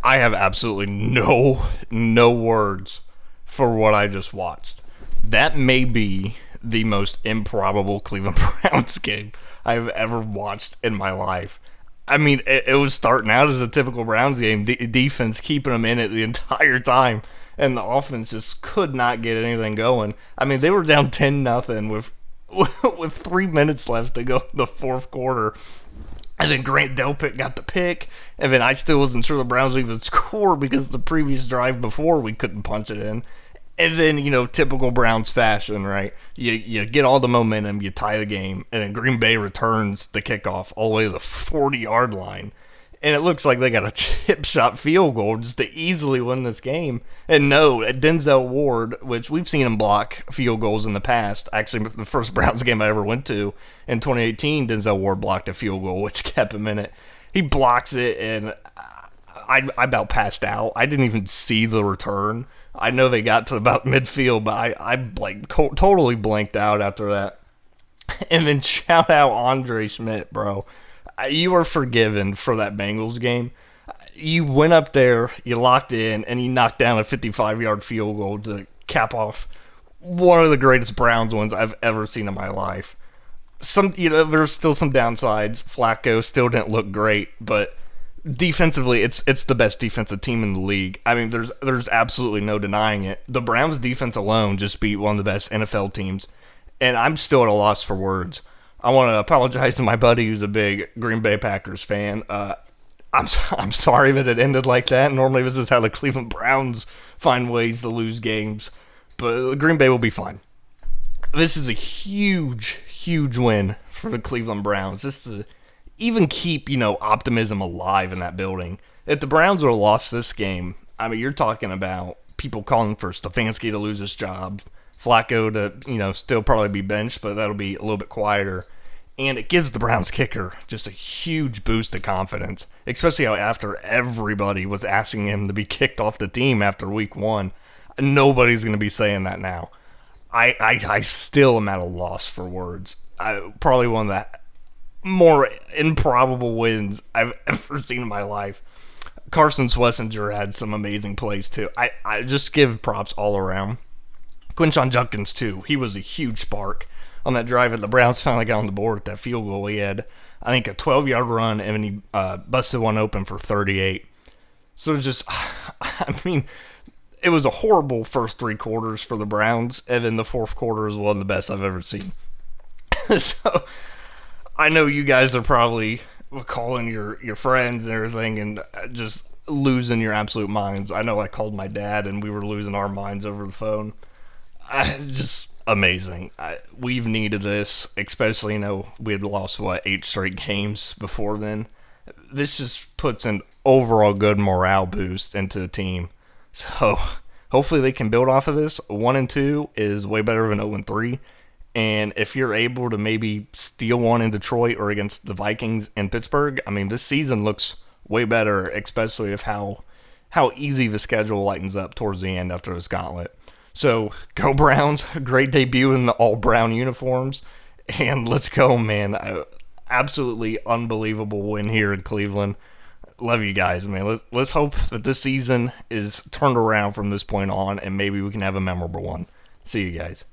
I have absolutely no words for what I just watched. That may be the most improbable Cleveland Browns game I've ever watched in my life. I mean, it was starting out as a typical Browns game. Defense keeping them in it the entire time, and the offense just could not get anything going. I mean, they were down 10-0 with with 3 minutes left to go in the fourth quarter. And then Grant Delpit got the pick, and then I still wasn't sure the Browns would even score because the previous drive before we couldn't punch it in. And then, typical Browns fashion, right? You get all the momentum, you tie the game, and then Green Bay returns the kickoff all the way to the 40-yard line. And it looks like they got a chip shot field goal just to easily win this game. And no, Denzel Ward, which we've seen him block field goals in the past. Actually, the first Browns game I ever went to in 2018, Denzel Ward blocked a field goal, which kept him in it. He blocks it, and I about passed out. I didn't even see the return. I know they got to about midfield, but I totally blanked out after that. And then shout out Andre Schmidt, bro. You are forgiven for that Bengals game. You went up there, you locked in, and you knocked down a 55-yard field goal to cap off one of the greatest Browns ones I've ever seen in my life. There's still some downsides. Flacco still didn't look great, but defensively, it's the best defensive team in the league. I mean, there's absolutely no denying it. The Browns defense alone just beat one of the best NFL teams, and I'm still at a loss for words. I want to apologize to my buddy who's a big Green Bay Packers fan. I'm sorry that it ended like that. Normally, this is how the Cleveland Browns find ways to lose games, but Green Bay will be fine. This is a huge win for the Cleveland Browns. Just to even keep, optimism alive in that building. If the Browns would have lost this game, I mean, you're talking about people calling for Stefanski to lose his job, Flacco to, still probably be benched, but that'll be a little bit quieter. And it gives the Browns kicker just a huge boost of confidence, especially after everybody was asking him to be kicked off the team after week one. Nobody's going to be saying that now. I still am at a loss for words. Probably one of the more improbable wins I've ever seen in my life. Carson Schlesinger had some amazing plays, too. I just give props all around. Quinshon Judkins, too. He was a huge spark on that drive, and the Browns finally got on the board with that field goal. He had, I think, a 12-yard run, and then he busted one open for 38. So just, I mean, it was a horrible first three quarters for the Browns, and then the fourth quarter is one of the best I've ever seen. So I know you guys are probably calling your friends and everything and just losing your absolute minds. I know I called my dad, and we were losing our minds over the phone. Just amazing. We've needed this, especially, we had lost, 8 straight games before then. This just puts an overall good morale boost into the team. So hopefully they can build off of this. 1-2 is way better than 0-3. And if you're able to maybe steal one in Detroit or against the Vikings in Pittsburgh, I mean, this season looks way better, especially if how easy the schedule lightens up towards the end after this gauntlet. So, go Browns. Great debut in the all-brown uniforms. And let's go, man. Absolutely unbelievable win here in Cleveland. Love you guys, man. Let's hope that this season is turned around from this point on, and maybe we can have a memorable one. See you guys.